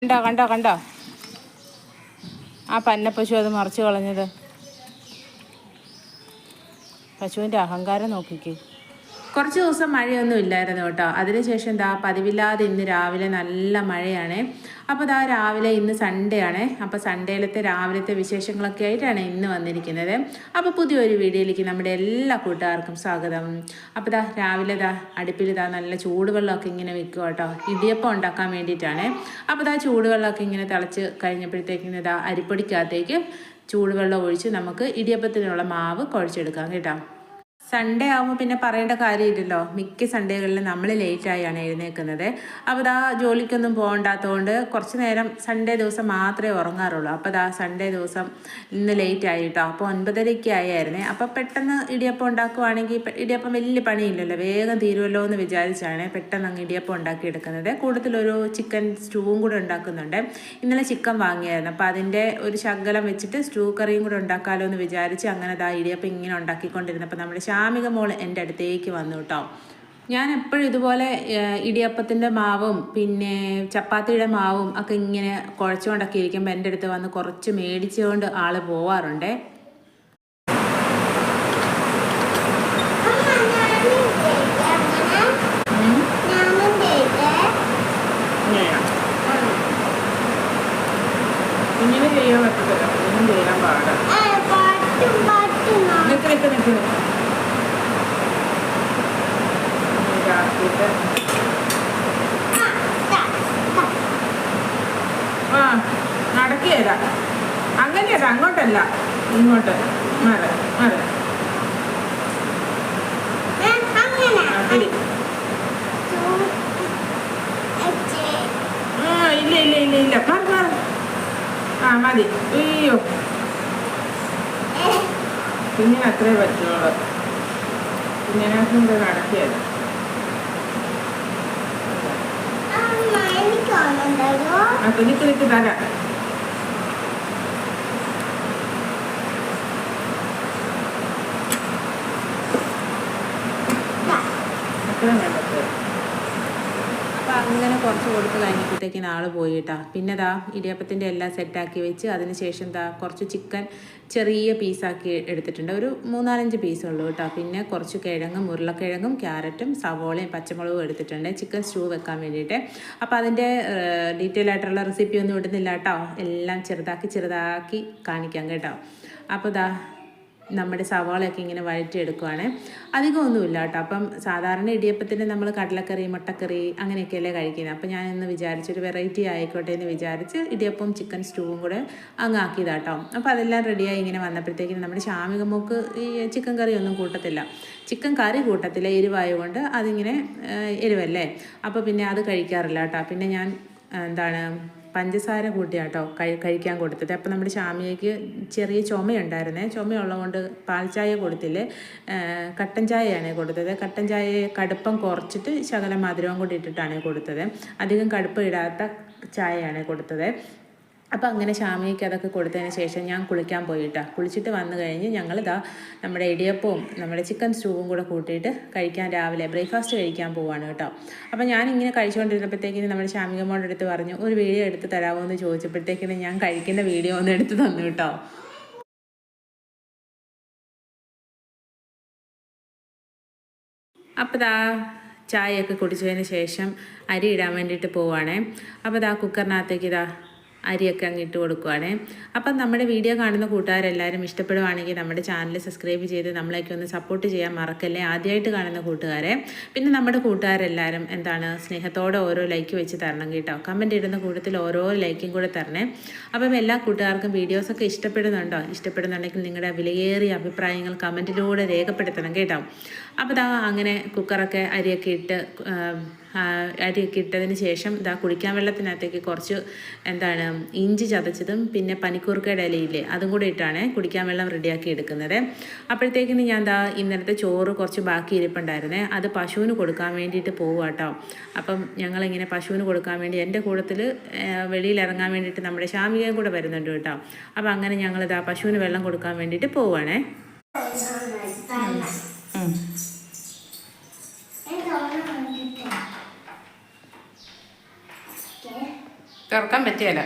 കണ്ടോ കണ്ടോ കണ്ടോ ആ പന്നപ്പശു അത് മറിച്ച് കളഞ്ഞത്. പശുവിൻ്റെ അഹങ്കാരം നോക്കിക്കേ. കുറച്ച് ദിവസം മഴയൊന്നും ഇല്ലായിരുന്നു കേട്ടോ. അതിനുശേഷം പതിവില്ലാതെ ഇന്ന് രാവിലെ നല്ല മഴയാണ്. അപ്പോൾ രാവിലെ ഇന്ന് സൺഡേ ആണ്. അപ്പോൾ സൺഡേയിലത്തെ രാവിലത്തെ വിശേഷങ്ങളൊക്കെ ആയിട്ടാണ് ഇന്ന് വന്നിരിക്കുന്നത്. അപ്പോൾ പുതിയൊരു വീഡിയോയിലേക്ക് നമ്മുടെ എല്ലാ കൂട്ടുകാർക്കും സ്വാഗതം. അപ്പോൾ രാവിലെ അടുപ്പിൽ നല്ല ചൂടുവെള്ളമൊക്കെ ഇങ്ങനെ വെക്കുക കേട്ടോ. ഇടിയപ്പം ഉണ്ടാക്കാൻ വേണ്ടിയിട്ടാണ്. അപ്പോൾ ചൂടുവെള്ളമൊക്കെ ഇങ്ങനെ തിളച്ച് കഴിഞ്ഞപ്പോഴത്തേക്കിന് അരിപ്പൊടിക്കകത്തേക്ക് ചൂടുവെള്ളം ഒഴിച്ച് നമുക്ക് ഇടിയപ്പത്തിനുള്ള മാവ് കുഴച്ചെടുക്കാം കേട്ടോ. സൺഡേ ആകുമ്പോൾ പിന്നെ പറയേണ്ട കാര്യമില്ലല്ലോ. മിക്ക സൺഡേകളിലും നമ്മൾ ലേറ്റായാണ് എഴുന്നേൽക്കുന്നത്. അപ്പോൾ ജോലിക്കൊന്നും പോകണ്ടാത്തതുകൊണ്ട് കുറച്ച് നേരം സൺഡേ ദിവസം മാത്രമേ ഉറങ്ങാറുള്ളൂ. അപ്പോൾ സൺഡേ ദിവസം ഇന്ന് ലേറ്റ് ആയിട്ടോ. അപ്പോൾ 9:30 ആയിരുന്നേ. അപ്പോൾ പെട്ടെന്ന് ഇടിയപ്പം ഉണ്ടാക്കുവാണെങ്കിൽ ഇടിയപ്പം വലിയ പണിയില്ലല്ലോ, വേഗം തീരുമല്ലോ എന്ന് വിചാരിച്ചാണ് പെട്ടെന്ന് അങ്ങ് ഇടിയപ്പം ഉണ്ടാക്കിയെടുക്കുന്നത്. കൂടുതലൊരു ചിക്കൻ സ്റ്റൂവും കൂടെ ഉണ്ടാക്കുന്നുണ്ട്. ഇന്നലെ ചിക്കൻ വാങ്ങിയായിരുന്നു. അപ്പോൾ അതിൻ്റെ ഒരു ശകലം വെച്ചിട്ട് സ്റ്റൂ കറിയും കൂടെ ഉണ്ടാക്കാമല്ലോ എന്ന് വിചാരിച്ച് അങ്ങനെ ഇടിയപ്പം ഇങ്ങനെ ഉണ്ടാക്കിക്കൊണ്ടിരുന്നപ്പോൾ നമ്മുടെ ശാമിക മോൾ എൻ്റെ അടുത്തേക്ക് വന്നു കേട്ടോ. ഞാൻ എപ്പോഴും ഇതുപോലെ ഇടിയപ്പത്തിൻ്റെ മാവും പിന്നെ ചപ്പാത്തിയുടെ മാവും ഒക്കെ ഇങ്ങനെ കുഴച്ചുകൊണ്ടൊക്കെ ഇരിക്കുമ്പോൾ എൻ്റെ അടുത്ത് വന്ന് കുറച്ച് മേടിച്ചുകൊണ്ട് ആൾ പോവാറുണ്ട്. കുഞ്ഞിന് ചെയ്യാൻ പറ്റത്തില്ല, കുഞ്ഞിനും ചെയ്യാൻ പാടാണ്. ആ നടക്കുകയല്ല, അങ്ങനെയല്ല, അങ്ങോട്ടല്ല, ഇങ്ങോട്ട് മര മര. ഇല്ല ഇല്ല ഇല്ല ഇല്ല, മാറി മാറി. ആ മതി. അയ്യോ, കുഞ്ഞിന് അത്രേ പറ്റുള്ളൂ. കുഞ്ഞിനെ നടക്കിയത്. ആ കുഞ്ഞിക്ക് തരാം. അത്ര വേണ്ടത്. അപ്പം അങ്ങനെ കുറച്ച് കൊടുത്ത് കഴിഞ്ഞപ്പോഴത്തേക്ക് ആൾ പോയിട്ടാ. പിന്നെ ഇടിയപ്പത്തിൻ്റെ എല്ലാം സെറ്റാക്കി വെച്ച് അതിന് ശേഷം കുറച്ച് ചിക്കൻ ചെറിയ പീസാക്കി എടുത്തിട്ടുണ്ട്. ഒരു 3-4 പീസുള്ളൂ കേട്ടോ. പിന്നെ കുറച്ച് കിഴങ്ങും ഉരുളക്കിഴങ്ങും ക്യാരറ്റും സവോളയും പച്ചമുളകും എടുത്തിട്ടുണ്ട് ചിക്കൻ സ്റ്റൂ വെക്കാൻ വേണ്ടിയിട്ട്. അപ്പോൾ അതിൻ്റെ ഡീറ്റെയിൽ ആയിട്ടുള്ള റെസിപ്പി ഒന്നും ഇടുന്നില്ല കേട്ടോ. എല്ലാം ചെറുതാക്കി കാണിക്കാം കേട്ടോ. അപ്പോൾ നമ്മുടെ സവാളയൊക്കെ ഇങ്ങനെ വഴറ്റിയെടുക്കുവാണ്. അധികമൊന്നുമില്ല കേട്ടോ. അപ്പം സാധാരണ ഇടിയപ്പത്തിന് നമ്മൾ കടലക്കറി മുട്ടക്കറി അങ്ങനെയൊക്കെയല്ലേ കഴിക്കുന്നത്. അപ്പം ഞാൻ ഇന്ന് വിചാരിച്ചൊരു വെറൈറ്റി ആയിക്കോട്ടെ എന്ന് വിചാരിച്ച് ഇടിയപ്പവും ചിക്കൻ സ്റ്റൂവും കൂടെ അങ്ങ് ആക്കിയതാട്ടോ. അപ്പോൾ അതെല്ലാം റെഡിയായി ഇങ്ങനെ വന്നപ്പോഴത്തേക്കും നമ്മുടെ ശാമികമ്മക്ക് ഈ ചിക്കൻ കറി ഒന്നും കൂട്ടത്തില്ല. ചിക്കൻ കറി കൂട്ടത്തില്ല, എരിവായതുകൊണ്ട് അതിങ്ങനെ എരിവല്ലേ. അപ്പോൾ പിന്നെ അത് കഴിക്കാറില്ല കേട്ടോ. പിന്നെ ഞാൻ പഞ്ചസാര കൂട്ടിയാട്ടോ കഴിക്കാൻ കൊടുത്തത്. അപ്പോൾ നമ്മുടെ ശാമിയയ്ക്ക് ചെറിയ ചുമയുണ്ടായിരുന്നേ. ചുമയുള്ളതുകൊണ്ട് പാൽ ചായ കൊടുത്തില്ലേ, കട്ടൻ ചായയാണ് കൊടുത്തത്. കട്ടൻ ചായ കടുപ്പം കുറച്ചിട്ട് ശകലം മധുരവും കൂടി ഇട്ടിട്ടാണ് കൊടുത്തത്. അധികം കടുപ്പം ഇടാത്ത ചായയാണ് കൊടുത്തത്. അപ്പോൾ അങ്ങനെ ശാമിയയ്ക്ക് അതൊക്കെ കൊടുത്തതിന് ശേഷം ഞാൻ കുളിക്കാൻ പോയിട്ടാ. കുളിച്ചിട്ട് വന്നു കഴിഞ്ഞ് ഞങ്ങൾ നമ്മുടെ ഇടിയപ്പവും നമ്മുടെ ചിക്കൻ സ്റ്റൂവും കൂടെ കൂട്ടിയിട്ട് കഴിക്കാൻ രാവിലെ ബ്രേക്ക്ഫാസ്റ്റ് കഴിക്കാൻ പോവാണ് കേട്ടോ. അപ്പോൾ ഞാനിങ്ങനെ കഴിച്ചുകൊണ്ടിരുന്നപ്പോഴത്തേക്കിന് നമ്മുടെ ശാമികമ്മോടെ അടുത്ത് പറഞ്ഞു ഒരു വീഡിയോ എടുത്ത് തരാമോ എന്ന് ചോദിച്ചപ്പോഴത്തേക്കിന് ഞാൻ കഴിക്കുന്ന വീഡിയോ ഒന്ന് എടുത്ത് തന്നു കേട്ടോ. അപ്പോൾ ചായയൊക്കെ കുടിച്ചതിന് ശേഷം അരി ഇടാൻ വേണ്ടിയിട്ട് പോവുകയാണേ. അപ്പോൾ കുക്കറിനകത്തേക്ക് അരിയൊക്കെ അങ്ങ് ഇട്ട് കൊടുക്കുവാണേ. അപ്പം നമ്മുടെ വീഡിയോ കാണുന്ന കൂട്ടുകാരെല്ലാവരും ഇഷ്ടപ്പെടുവാണെങ്കിൽ നമ്മുടെ ചാനൽ സബ്സ്ക്രൈബ് ചെയ്ത് നമ്മളെയൊക്കെ ഒന്ന് സപ്പോർട്ട് ചെയ്യാൻ മറക്കല്ലേ. ആദ്യമായിട്ട് കാണുന്ന കൂട്ടുകാരെ, പിന്നെ നമ്മുടെ കൂട്ടുകാരെല്ലാവരും സ്നേഹത്തോടെ ഓരോ ലൈക്ക് വെച്ച് തരണം കേട്ടോ. കമൻറ്റ് ഇടുന്ന കൂട്ടത്തിൽ ഓരോ ലൈക്കും കൂടെ തരണേ. അപ്പം എല്ലാ കൂട്ടുകാർക്കും വീഡിയോസൊക്കെ ഇഷ്ടപ്പെടുന്നുണ്ടോ? ഇഷ്ടപ്പെടുന്നുണ്ടെങ്കിൽ നിങ്ങളുടെ വിലയേറിയ അഭിപ്രായങ്ങൾ കമൻറ്റിലൂടെ രേഖപ്പെടുത്തണം കേട്ടോ. അപ്പോൾ അങ്ങനെ കുക്കറൊക്കെ അരിയൊക്കെ ഇട്ടതിന് ശേഷം കുടിക്കാൻ വെള്ളത്തിനകത്തേക്ക് കുറച്ച് ഇഞ്ചി ചതച്ചതും പിന്നെ പനിക്കൂർക്കയുടെ ഇലയില്ലേ അതും കൂടെ ഇട്ടാണ് കുടിക്കാൻ വെള്ളം റെഡിയാക്കി എടുക്കുന്നത്. അപ്പോഴത്തേക്കിന് ഞാൻ ഇന്നലത്തെ ചോറ് കുറച്ച് ബാക്കി ഇരിപ്പുണ്ടായിരുന്നേ. അത് പശുവിന് കൊടുക്കാൻ വേണ്ടിയിട്ട് പോവുക കേട്ടോ. അപ്പം ഞങ്ങളിങ്ങനെ പശുവിന് കൊടുക്കാൻ വേണ്ടി എൻ്റെ കൂട്ടത്തിൽ വെളിയിലിറങ്ങാൻ വേണ്ടിയിട്ട് നമ്മുടെ ശാമികയും കൂടെ വരുന്നുണ്ട് കേട്ടോ. അപ്പം അങ്ങനെ ഞങ്ങളിത് പശുവിന് വെള്ളം കൊടുക്കാൻ വേണ്ടിയിട്ട് പോവുകയാണേ. തുറക്കാൻ പറ്റിയല്ല.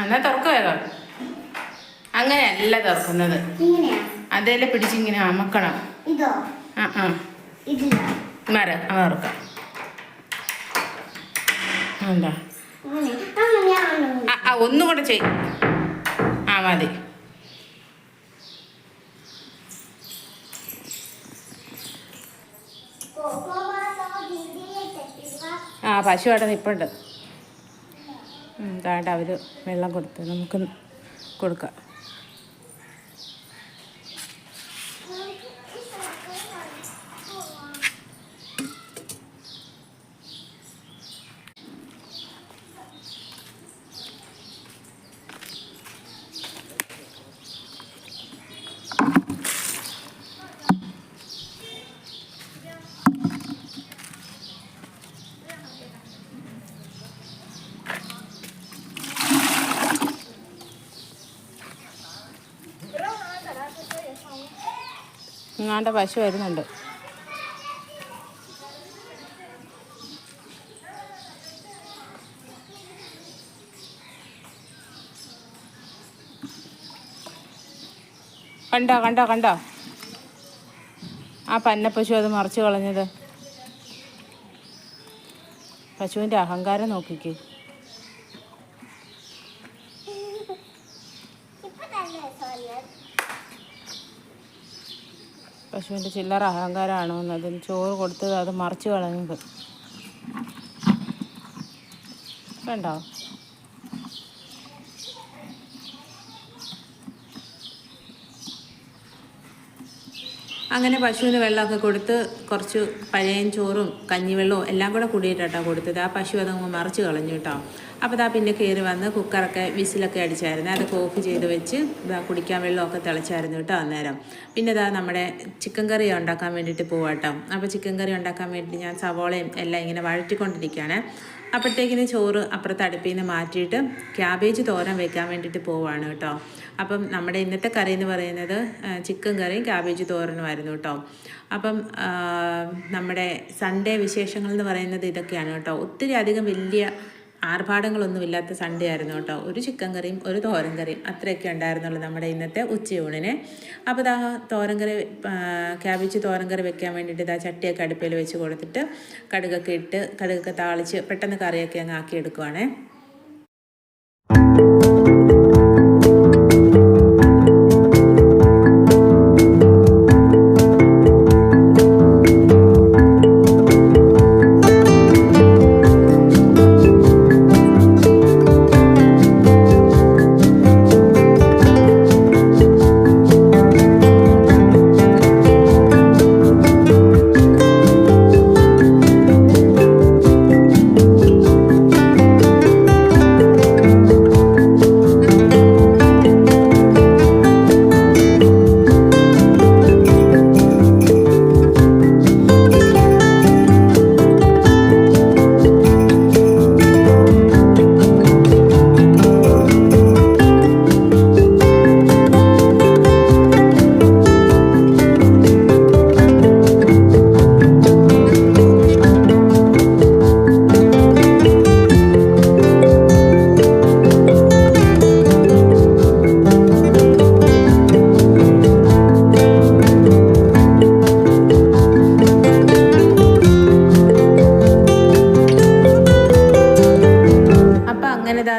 എന്നാ തുറക്ക വേഗം. അങ്ങനെയല്ല തുറക്കുന്നത്, അതേലെ പിടിച്ചിങ്ങനെ അമക്കണം. തുറക്കാം. എന്താ ഒന്നും കൂടെ ചെയ്യും. മതി. പശു അവിടെ നിൽപ്പുണ്ട്. താണ്ട് അവർ വെള്ളം കൊടുത്ത് നമുക്ക് കൊടുക്കാം. ഇങ്ങാണ്ട് പശു വരുന്നുണ്ട്. കണ്ടോ ആ പന്നപ്പശു അത് മറിച്ച് കളഞ്ഞത്. പശുവിൻ്റെ അഹങ്കാരം നോക്കിക്കേ. പശുവിൻ്റെ ചില്ലറ അഹങ്കാരമാണോ എന്ന്. അതിന് ചോറ് കൊടുത്തത് അത് മറിച്ച് കളഞ്ഞത് കണ്ടോ. അങ്ങനെ പശുവിന് വെള്ളമൊക്കെ കൊടുത്ത് കുറച്ച് പഴയ ചോറും കഞ്ഞിവെള്ളവും എല്ലാം കൂടെ കൂടിയിട്ടാണ് കൊടുത്തത്. ആ പശു അതങ്ങ് മറിച്ച് കളഞ്ഞു കേട്ടോ. അപ്പോൾ പിന്നെ കയറി വന്ന് കുക്കറൊക്കെ വിസിലൊക്കെ അടിച്ചായിരുന്നു. അതൊക്കെ ഓഫ് ചെയ്ത് വെച്ച് കുടിക്കാൻ വെള്ളമൊക്കെ തിളച്ചായിരുന്നു കേട്ടോ അന്നേരം. പിന്നെ നമ്മുടെ ചിക്കൻ കറി ഉണ്ടാക്കാൻ വേണ്ടിയിട്ട് പോവാം കേട്ടോ. അപ്പോൾ ചിക്കൻ കറി ഉണ്ടാക്കാൻ വേണ്ടി ഞാൻ സവോളയും എല്ലാം ഇങ്ങനെ വഴറ്റിക്കൊണ്ടിരിക്കുകയാണ്. അപ്പോഴത്തേക്കിന് ചോറ് അപ്പുറത്ത് അടുപ്പിൽ നിന്ന് മാറ്റിയിട്ട് ക്യാബേജ് തോരൻ വെക്കാൻ വേണ്ടിയിട്ട് പോവാണ് കേട്ടോ. അപ്പം നമ്മുടെ ഇന്നത്തെ കറി എന്ന് പറയുന്നത് ചിക്കൻ കറിയും ക്യാബേജ് തോരനുമായിരുന്നു കേട്ടോ. അപ്പം നമ്മുടെ സൺഡേ വിശേഷങ്ങൾ എന്ന് പറയുന്നത് ഇതൊക്കെയാണ് കേട്ടോ. ഒത്തിരി അധികം വലിയ ആർഭാടങ്ങളൊന്നുമില്ലാത്ത സൺഡേ ആയിരുന്നു കേട്ടോ. ഒരു ചിക്കൻ കറിയും ഒരു തോരൻ കറിയും അത്രയൊക്കെ ഉണ്ടായിരുന്നുള്ളൂ നമ്മുടെ ഇന്നത്തെ ഉച്ചയൂണിന്. അപ്പോൾ തോരൻ കറി ക്യാബേജ് തോരൻ കറി വെക്കാൻ വേണ്ടിയിട്ട് ചട്ടിയൊക്കെ അടുപ്പിൽ വെച്ച് കൊടുത്തിട്ട് കടുകൊക്കെ താളിച്ച് പെട്ടെന്ന് കറിയൊക്കെ അങ്ങ് ആക്കിയെടുക്കുവാണേ.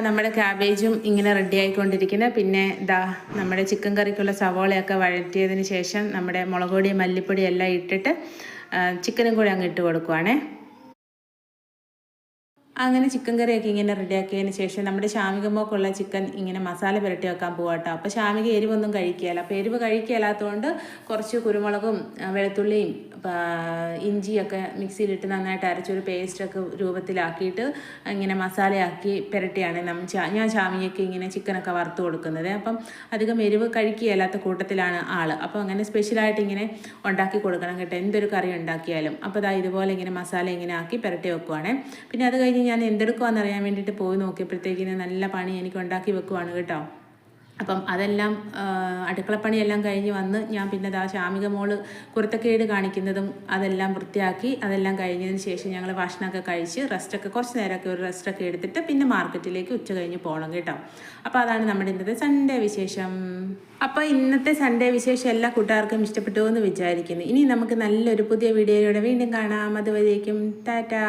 നമ്മുടെ ക്യാബേജും ഇങ്ങനെ റെഡി ആയിക്കൊണ്ടിരിക്കുന്നത്. പിന്നെ നമ്മുടെ ചിക്കൻ കറിക്കുള്ള സവോളയൊക്കെ വഴറ്റിയതിന് ശേഷം നമ്മുടെ മുളക് പൊടി മല്ലിപ്പൊടി എല്ലാം ഇട്ടിട്ട് ചിക്കനും കൂടി അങ്ങ് ഇട്ട് കൊടുക്കുവാണേ. അങ്ങനെ ചിക്കൻ കറിയൊക്കെ ഇങ്ങനെ റെഡിയാക്കിയതിന് ശേഷം നമ്മുടെ ശാമികമ്മക്കുള്ള ചിക്കൻ ഇങ്ങനെ മസാല പുരട്ടി വെക്കാൻ പോകാട്ടോ. അപ്പോൾ ശാമിക എരിവൊന്നും കഴിക്കുകയില്ല. അപ്പോൾ എരിവ് കഴിക്കുകയില്ലാത്തതുകൊണ്ട് കുറച്ച് കുരുമുളകും വെളുത്തുള്ളിയും ഇഞ്ചിയൊക്കെ മിക്സിയിലിട്ട് നന്നായിട്ട് അരച്ചൊരു പേസ്റ്റൊക്കെ രൂപത്തിലാക്കിയിട്ട് ഇങ്ങനെ മസാലയാക്കി പുരട്ടിയാണ് ഞാൻ ശാമികയ്ക്ക് ഇങ്ങനെ ചിക്കനൊക്കെ വറുത്ത് കൊടുക്കുന്നത്. അപ്പം അധികം എരിവ് കഴിക്കുകയില്ലാത്ത കൂട്ടത്തിലാണ് ആൾ. അപ്പോൾ അങ്ങനെ സ്പെഷ്യലായിട്ട് ഇങ്ങനെ ഉണ്ടാക്കി കൊടുക്കണം കേട്ടോ, എന്തൊരു കറി ഉണ്ടാക്കിയാലും. അപ്പോൾ ഇതുപോലെ ഇങ്ങനെ മസാല ഇങ്ങനെ ആക്കി പുരട്ടി വെക്കുവാണേ. പിന്നെ അത് കഴിഞ്ഞ് ഞാൻ എന്തെടുക്കുവാന്ന് അറിയാൻ വേണ്ടിയിട്ട് പോയി നോക്കിയപ്പോഴത്തേക്കിന് നല്ല പണി എനിക്ക് ഉണ്ടാക്കി വെക്കുവാണ് കേട്ടോ. അപ്പം അതെല്ലാം അടുക്കളപ്പണിയെല്ലാം കഴിഞ്ഞ് വന്ന് ഞാൻ പിന്നെ ശാമിക മോള് കുരുത്തക്കേട് കാണിക്കുന്നതും അതെല്ലാം വൃത്തിയാക്കി അതെല്ലാം കഴിഞ്ഞതിന് ശേഷം ഞങ്ങൾ ഭക്ഷണമൊക്കെ കഴിച്ച് റെസ്റ്റൊക്കെ കുറച്ച് നേരമൊക്കെ ഒരു റെസ്റ്റൊക്കെ എടുത്തിട്ട് പിന്നെ മാർക്കറ്റിലേക്ക് ഉച്ച കഴിഞ്ഞ് പോകണം കേട്ടോ. അപ്പോൾ അതാണ് നമ്മുടെ ഇന്നത്തെ സൺഡേ വിശേഷം. അപ്പോൾ ഇന്നത്തെ സൺഡേ വിശേഷം എല്ലാ കൂട്ടുകാർക്കും ഇഷ്ടപ്പെട്ടു എന്ന് വിചാരിക്കുന്നു. ഇനി നമുക്ക് നല്ലൊരു പുതിയ വീഡിയോയിലൂടെ വീണ്ടും കാണാം. അതുവരേക്കും ടാറ്റാ.